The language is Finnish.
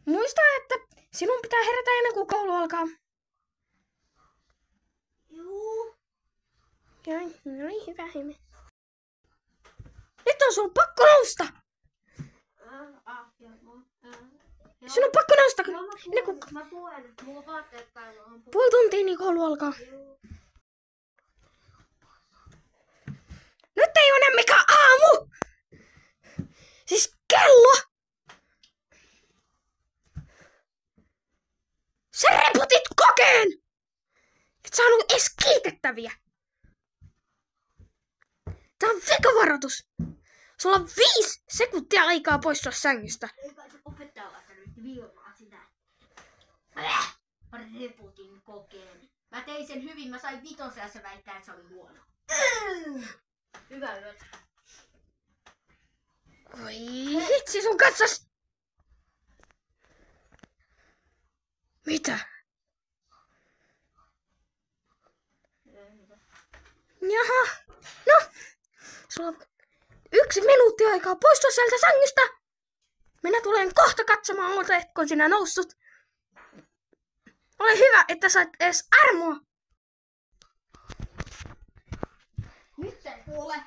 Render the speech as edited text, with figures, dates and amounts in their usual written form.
Muista, että sinun pitää herätä ennen kuin koulu alkaa. Juu. Joo, no niin, hyvä Hime. Nyt on sun pakko nousta! Sun on pakko nousta! Mä tulen. Mulla on vaatteet päällä. Puoli tuntia niin koulu alkaa. Nyt ei ole enää mikään aamu! Siis kello! Sä reputit kokeen! Et saanut edes kiitettäviä. Tää on vikavaroitus. Sulla on 5 sekuntia aikaa poistua sängystä. Ei kai se opettaja laittanut vilmaa sitä. Mä reputin kokeen. Mä tein sen hyvin. Mä sain 5 ja se väittää, että se oli huono. Hyvä yötä. Oi hitsi sun katsas! Mitä? Jaha. No. Sulla on 1 minuutti aikaa poistua sieltä sängystä. Minä tulen kohta katsomaan, oletko sinä noussut. Ole hyvä, että sait edes armoa. Nyt ei kuule.